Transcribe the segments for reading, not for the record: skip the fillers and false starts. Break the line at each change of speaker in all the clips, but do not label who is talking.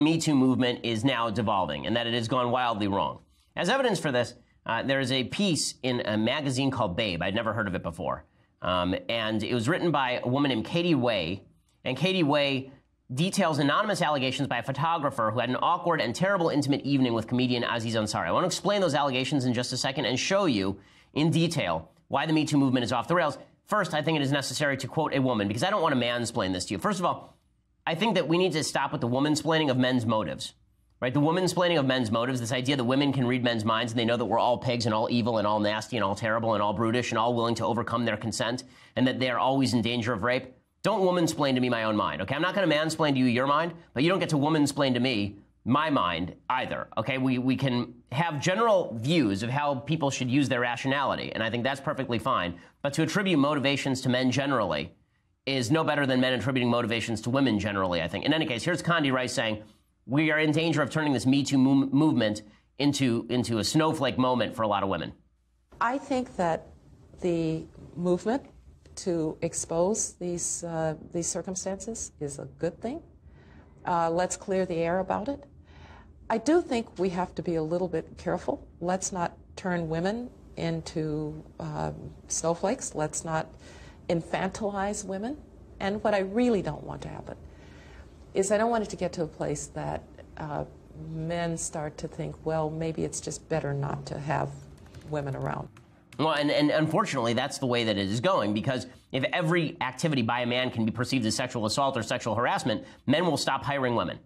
Me Too movement is now devolving and that it has gone wildly wrong. As evidence for this, there is a piece in a magazine called Babe. I'd never heard of it before. And it was written by a woman named Katie Way. And Katie Way details anonymous allegations by a photographer who had an awkward and terrible intimate evening with comedian Aziz Ansari. I want to explain those allegations in just a second and show you in detail why the Me Too movement is off the rails. First, I think it is necessary to quote a woman, because I don't want to mansplain this to you. First of all, I think that we need to stop with the womansplaining of men's motives. Right? The womansplaining of men's motives, this idea that women can read men's minds and they know that we're all pigs and all evil and all nasty and all terrible and all brutish and all willing to overcome their consent and that they are always in danger of rape. Don't womansplain to me my own mind, okay? I'm not going to mansplain to you your mind, but you don't get to womansplain to me my mind either, okay? We can have general views of how people should use their rationality, and I think that's perfectly fine. But to attribute motivations to men generally is no better than men attributing motivations to women generally, I think. In any case, here's Condi Rice saying, we are in danger of turning this Me Too movement into a snowflake moment for a lot of women.
I think that the movement to expose these circumstances is a good thing. Let's clear the air about it. I do think we have to be a little bit careful. Let's not turn women into snowflakes. Let's not infantilize women. And what I really don't want to happen is I don't want it to get to a place that men start to think, well, maybe it's just better not to have women around.
Well, and unfortunately, that's the way that it is going, because if every activity by a man can be perceived as sexual assault or sexual harassment, men will stop hiring women.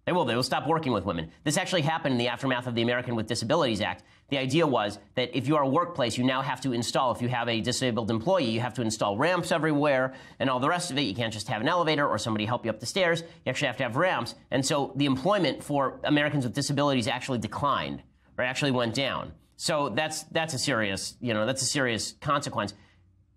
They will stop working with women. This actually happened in the aftermath of the American with Disabilities Act. The idea was that if you are a workplace, you now have to install, if you have a disabled employee, you have to install ramps everywhere and all the rest of it. You can't just have an elevator or somebody help you up the stairs. You actually have to have ramps. And so the employment for Americans with disabilities actually declined, or actually went down. So that's a serious, that's a serious consequence.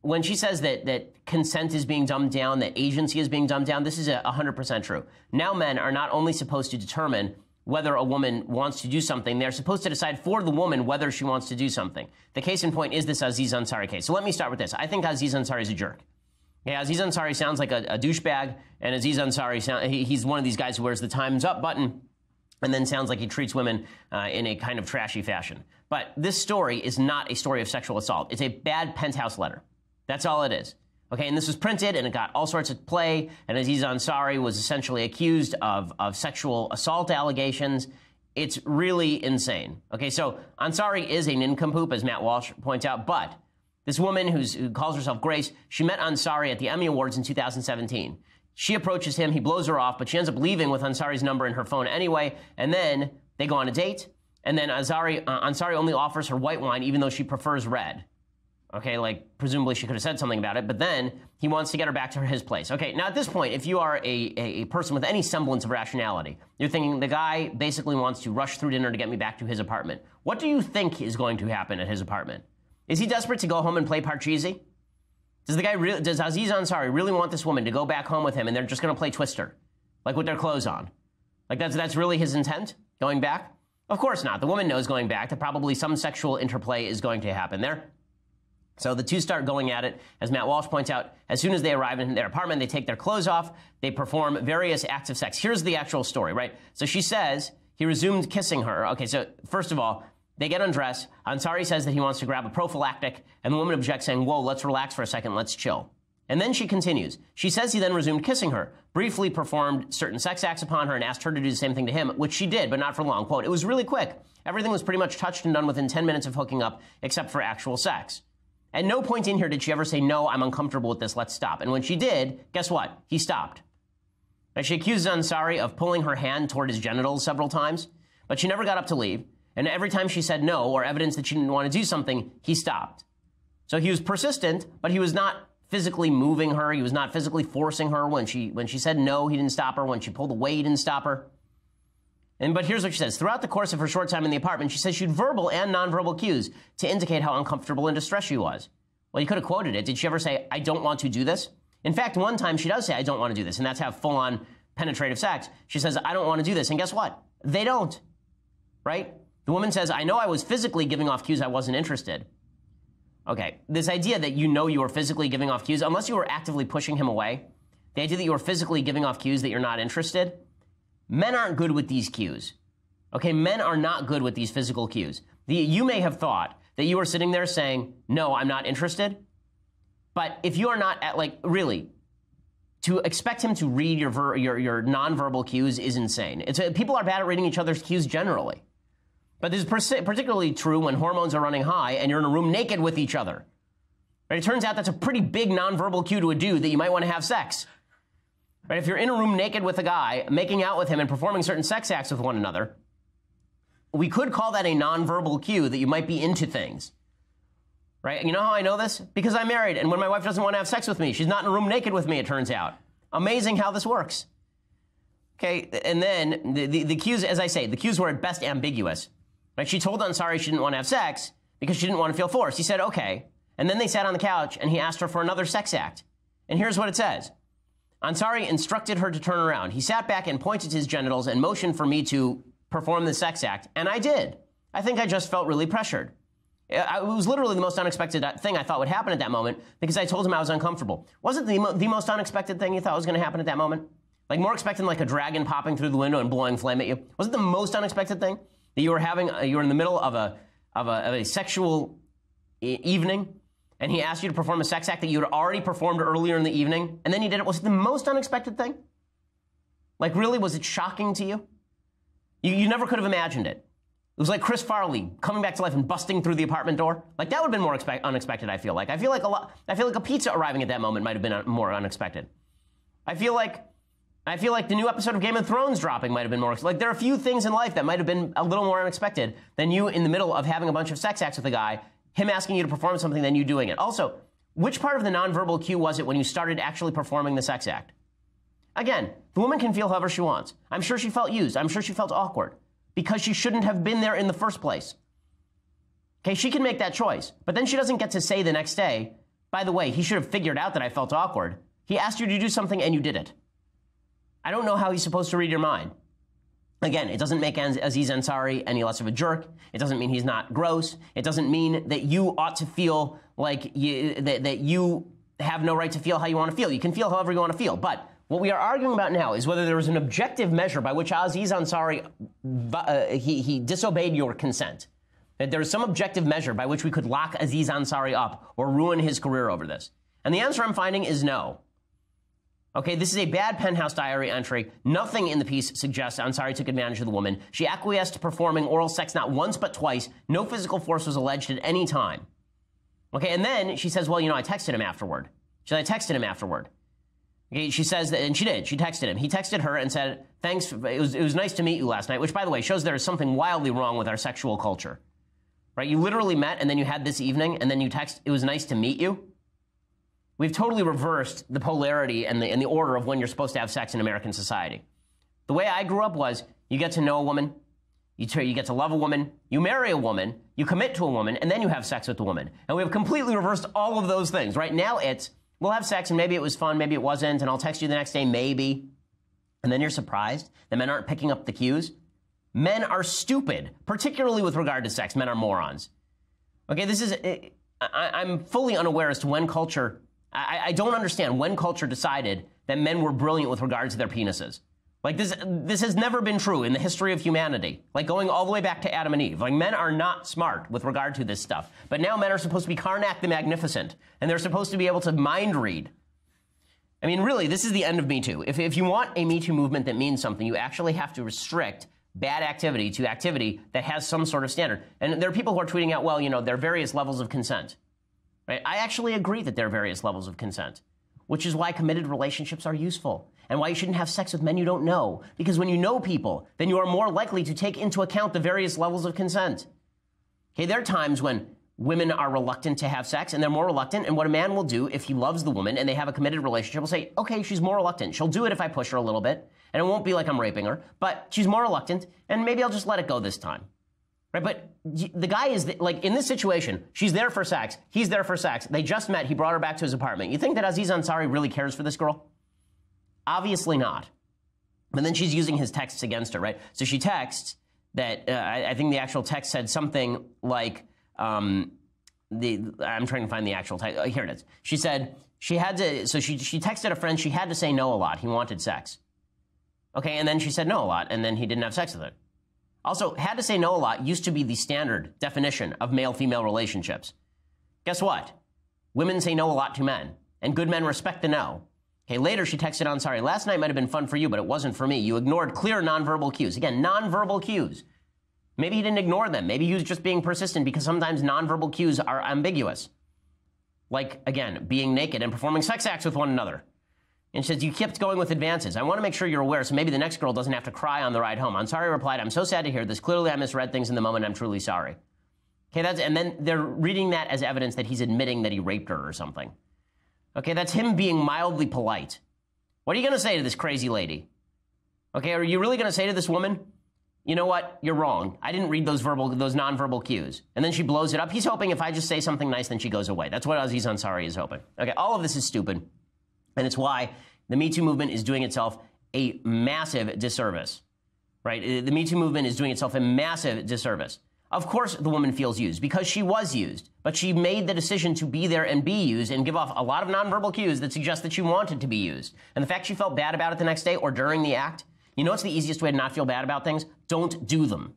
When she says that consent is being dumbed down, that agency is being dumbed down, this is 100% true. Now men are not only supposed to determine whether a woman wants to do something, they're supposed to decide for the woman whether she wants to do something. The case in point is this Aziz Ansari case. So let me start with this. I think Aziz Ansari is a jerk. Yeah, Aziz Ansari sounds like a douchebag, and Aziz Ansari, he's one of these guys who wears the Time's Up button and then sounds like he treats women in a kind of trashy fashion. But this story is not a story of sexual assault. It's a bad penthouse letter. That's all it is. Okay, and this was printed, and it got all sorts of play, and Aziz Ansari was essentially accused of sexual assault allegations. It's really insane. Okay, so Ansari is a nincompoop, as Matt Walsh points out, but this woman who calls herself Grace, she met Ansari at the Emmy Awards in 2017. She approaches him, he blows her off, but she ends up leaving with Ansari's number in her phone anyway, and then they go on a date, and then Ansari only offers her white wine even though she prefers red. Okay, like presumably she could have said something about it, but then he wants to get her back to his place. Okay, now at this point, if you are a person with any semblance of rationality, you're thinking the guy basically wants to rush through dinner to get me back to his apartment. What do you think is going to happen at his apartment? Is he desperate to go home and play Parcheesi? Does Aziz Ansari really want this woman to go back home with him and they're just going to play Twister, like with their clothes on? Like that's really his intent, going back? Of course not. The woman knows going back that probably some sexual interplay is going to happen there. So the two start going at it. As Matt Walsh points out, as soon as they arrive in their apartment, they take their clothes off. They perform various acts of sex. Here's the actual story, right? So she says he resumed kissing her. Okay, so first of all, they get undressed. Ansari says that he wants to grab a prophylactic, and the woman objects, saying, whoa, let's relax for a second, let's chill. And then she continues. She says he then resumed kissing her, briefly performed certain sex acts upon her, and asked her to do the same thing to him, which she did, but not for long. Quote, it was really quick. Everything was pretty much touched and done within 10 minutes of hooking up, except for actual sex. At no point in here did she ever say, no, I'm uncomfortable with this, let's stop. And when she did, guess what? He stopped. And she accused Ansari of pulling her hand toward his genitals several times, but she never got up to leave. And every time she said no, or evidence that she didn't want to do something, he stopped. So he was persistent, but he was not physically moving her. He was not physically forcing her. When she said no, he didn't stop her. When she pulled away, he didn't stop her. But here's what she says. Throughout the course of her short time in the apartment, she says she had verbal and nonverbal cues to indicate how uncomfortable and distressed she was. Well, you could have quoted it. Did she ever say, I don't want to do this? In fact, one time she does say, I don't want to do this, and that's have full-on penetrative sex. She says, I don't want to do this, and guess what? They don't, right? The woman says, I know I was physically giving off cues I wasn't interested. Okay, this idea that you know you were physically giving off cues, unless you were actively pushing him away, the idea that you were physically giving off cues that you're not interested, Men aren't good with these cues. Okay, men are not good with these physical cues. You may have thought that you were sitting there saying, no, I'm not interested. But if you are not really, to expect him to read your nonverbal cues is insane. People are bad at reading each other's cues generally. But this is particularly true when hormones are running high and you're in a room naked with each other. Right? It turns out that's a pretty big nonverbal cue to a dude that you might want to have sex. Right? If you're in a room naked with a guy, making out with him and performing certain sex acts with one another, we could call that a nonverbal cue that you might be into things. Right? You know how I know this? Because I'm married, and when my wife doesn't want to have sex with me, she's not in a room naked with me, it turns out. Amazing how this works. Okay, and then the cues, as I say, the cues were at best ambiguous. Right? She told Ansari she didn't want to have sex because she didn't want to feel forced. He said, okay. And then they sat on the couch, and he asked her for another sex act. And here's what it says. Ansari instructed her to turn around. He sat back and pointed to his genitals and motioned for me to perform the sex act, and I did. I think I just felt really pressured. It was literally the most unexpected thing I thought would happen at that moment because I told him I was uncomfortable. Was it the most unexpected thing you thought was going to happen at that moment? Like more expected than like a dragon popping through the window and blowing flame at you? Was it the most unexpected thing that you were in the middle of a sexual evening and he asked you to perform a sex act that you had already performed earlier in the evening and then you did it? Was it the most unexpected thing? Like really, was it shocking to you? You never could have imagined it. It was like Chris Farley coming back to life and busting through the apartment door. Like that would have been more unexpected, I feel like. I feel like a pizza arriving at that moment might have been more unexpected. I feel like the new episode of Game of Thrones dropping might have been more like there are a few things in life that might have been a little more unexpected than you in the middle of having a bunch of sex acts with a guy, him asking you to perform something, then you doing it. Also, which part of the nonverbal cue was it when you started actually performing the sex act? Again, the woman can feel however she wants. I'm sure she felt used. I'm sure she felt awkward because she shouldn't have been there in the first place. Okay, she can make that choice. But then she doesn't get to say the next day, by the way, he should have figured out that I felt awkward. He asked you to do something and you did it. I don't know how he's supposed to read your mind. Again, it doesn't make Aziz Ansari any less of a jerk. It doesn't mean he's not gross. It doesn't mean that you ought to feel like that you have no right to feel how you want to feel. You can feel however you want to feel. But what we are arguing about now is whether there was an objective measure by which Aziz Ansari, he disobeyed your consent. That there is some objective measure by which we could lock Aziz Ansari up or ruin his career over this. And the answer I'm finding is no. Okay, this is a bad Penthouse Diary entry. Nothing in the piece suggests Ansari took advantage of the woman. She acquiesced to performing oral sex not once but twice. No physical force was alleged at any time. Okay, and then she says, well, I texted him afterward. I texted him afterward. Okay, she says that, and she did. She texted him. He texted her and said, thanks, it was nice to meet you last night, which, by the way, shows there is something wildly wrong with our sexual culture. Right? You literally met, and then you had this evening, and then you text, it was nice to meet you. We've totally reversed the polarity and the order of when you're supposed to have sex in American society. The way I grew up was, you get to know a woman, you get to love a woman, you marry a woman, you commit to a woman, and then you have sex with the woman. And we have completely reversed all of those things. Right now it's, we'll have sex, and maybe it was fun, maybe it wasn't, and I'll text you the next day, maybe. And then you're surprised that men aren't picking up the cues. Men are stupid, particularly with regard to sex. Men are morons. Okay, I'm fully unaware as to when culture, I don't understand when culture decided that men were brilliant with regard to their penises. Like this has never been true in the history of humanity. Like going all the way back to Adam and Eve. Like men are not smart with regard to this stuff. But now men are supposed to be Karnak the Magnificent. And they're supposed to be able to mind read. I mean, really, this is the end of Me Too. If you want a Me Too movement that means something, you actually have to restrict bad activity to activity that has some sort of standard. And there are people who are tweeting out, well, there are various levels of consent. Right? I actually agree that there are various levels of consent, which is why committed relationships are useful and why you shouldn't have sex with men you don't know. Because when you know people, then you are more likely to take into account the various levels of consent. Okay, there are times when women are reluctant to have sex, and they're more reluctant, and what a man will do if he loves the woman and they have a committed relationship will say, okay, she's more reluctant. She'll do it if I push her a little bit, and it won't be like I'm raping her, but she's more reluctant, and maybe I'll just let it go this time. Right, but the guy is, like, in this situation, she's there for sex, he's there for sex, they just met, he brought her back to his apartment. You think that Aziz Ansari really cares for this girl? Obviously not. But then she's using his texts against her, right? So she texts that, I think the actual text said something like, I'm trying to find the actual text, here it is. She said, she texted a friend, she had to say no a lot, he wanted sex. Okay, and then she said no a lot, and then he didn't have sex with her. Also, had to say no a lot used to be the standard definition of male-female relationships. Guess what? Women say no a lot to men, and good men respect the no. Okay, later she texted on, sorry, last night might have been fun for you, but it wasn't for me. You ignored clear nonverbal cues. Again, nonverbal cues. Maybe he didn't ignore them. Maybe he was just being persistent because sometimes nonverbal cues are ambiguous. Like, again, being naked and performing sex acts with one another. And she says, you kept going with advances. I want to make sure you're aware so maybe the next girl doesn't have to cry on the ride home. Ansari replied, I'm so sad to hear this. Clearly I misread things in the moment. I'm truly sorry. Okay, and then they're reading that as evidence that he's admitting that he raped her or something. Okay, that's him being mildly polite. What are you going to say to this crazy lady? Okay, are you really going to say to this woman, you know what, you're wrong. I didn't read those nonverbal cues. And then she blows it up. He's hoping if I just say something nice, then she goes away. That's what Aziz Ansari is hoping. Okay, all of this is stupid. And it's why the Me Too movement is doing itself a massive disservice, right? The Me Too movement is doing itself a massive disservice. Of course the woman feels used because she was used, but she made the decision to be there and be used and give off a lot of nonverbal cues that suggest that she wanted to be used. And the fact she felt bad about it the next day or during the act, you know what's the easiest way to not feel bad about things? Don't do them.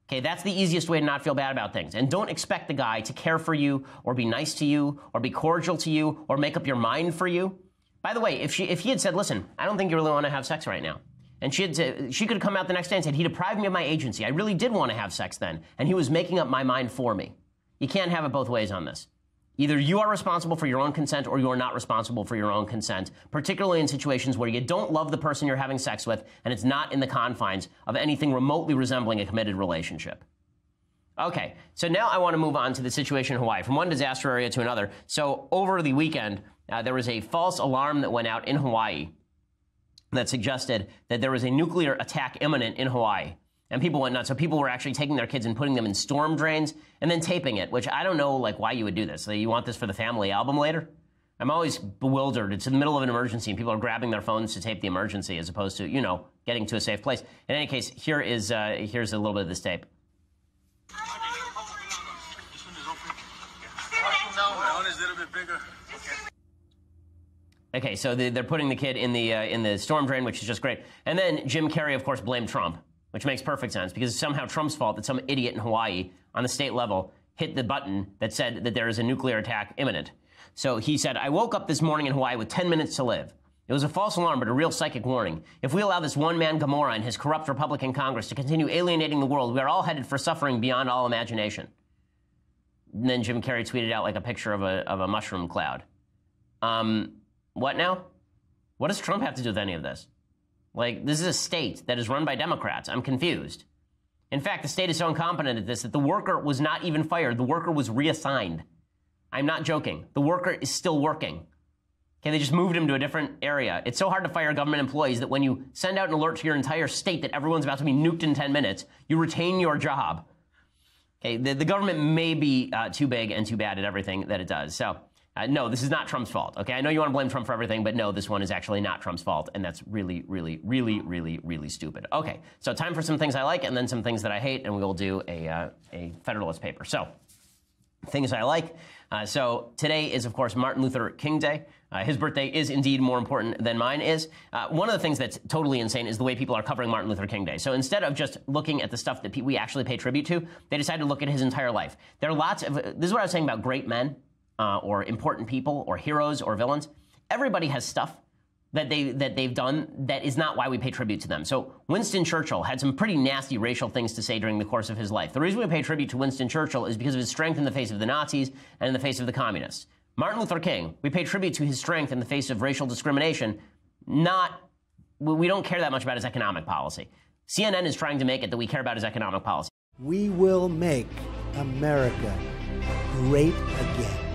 Okay, that's the easiest way to not feel bad about things. And don't expect the guy to care for you or be nice to you or be cordial to you or make up your mind for you. By the way, if he had said, listen, I don't think you really want to have sex right now. And she could have come out the next day and said, he deprived me of my agency. I really did want to have sex then. And he was making up my mind for me. You can't have it both ways on this. Either you are responsible for your own consent or you are not responsible for your own consent, particularly in situations where you don't love the person you're having sex with and it's not in the confines of anything remotely resembling a committed relationship. Okay, so now I want to move on to the situation in Hawaii, from one disaster area to another. So over the weekend, there was a false alarm that went out in Hawaii that suggested that there was a nuclear attack imminent in Hawaii. And people went nuts. So people were actually taking their kids and putting them in storm drains and then taping it, which I don't know like why you would do this. So you want this for the family album later? I'm always bewildered. It's in the middle of an emergency and people are grabbing their phones to tape the emergency as opposed to, you know, getting to a safe place. In any case, here's a little bit of this tape. Okay, so they're putting the kid in the storm drain, which is just great. And then Jim Carrey, of course, blamed Trump, which makes perfect sense because it's somehow Trump's fault that some idiot in Hawaii on the state level hit the button that said that there is a nuclear attack imminent. So he said, I woke up this morning in Hawaii with 10 minutes to live. It was a false alarm, but a real psychic warning. If we allow this one-man Gomorrah and his corrupt Republican Congress to continue alienating the world, we are all headed for suffering beyond all imagination. And then Jim Carrey tweeted out like a picture of a mushroom cloud. What now? What does Trump have to do with any of this? Like, this is a state that is run by Democrats. I'm confused. In fact, the state is so incompetent at this that the worker was not even fired. The worker was reassigned. I'm not joking. The worker is still working. Okay, they just moved him to a different area. It's so hard to fire government employees that when you send out an alert to your entire state that everyone's about to be nuked in 10 minutes, you retain your job. Okay, the government may be too big and too bad at everything that it does. So, no, this is not Trump's fault. Okay, I know you want to blame Trump for everything, but no, this one is actually not Trump's fault, and that's really, really, really, really, really stupid. Okay, so time for some things I like and then some things that I hate, and we'll do a Federalist paper. So, things I like. So today is, of course, Martin Luther King Day. His birthday is indeed more important than mine is. One of the things that's totally insane is the way people are covering Martin Luther King Day. So instead of just looking at the stuff that we actually pay tribute to, they decided to look at his entire life. There are lots of, this is what I was saying about great men, or important people, or heroes, or villains. Everybody has stuff that they've done that is not why we pay tribute to them. So Winston Churchill had some pretty nasty racial things to say during the course of his life. The reason we pay tribute to Winston Churchill is because of his strength in the face of the Nazis and in the face of the communists. Martin Luther King, we pay tribute to his strength in the face of racial discrimination. We don't care that much about his economic policy. CNN is trying to make it that we care about his economic policy.
We will make America great again.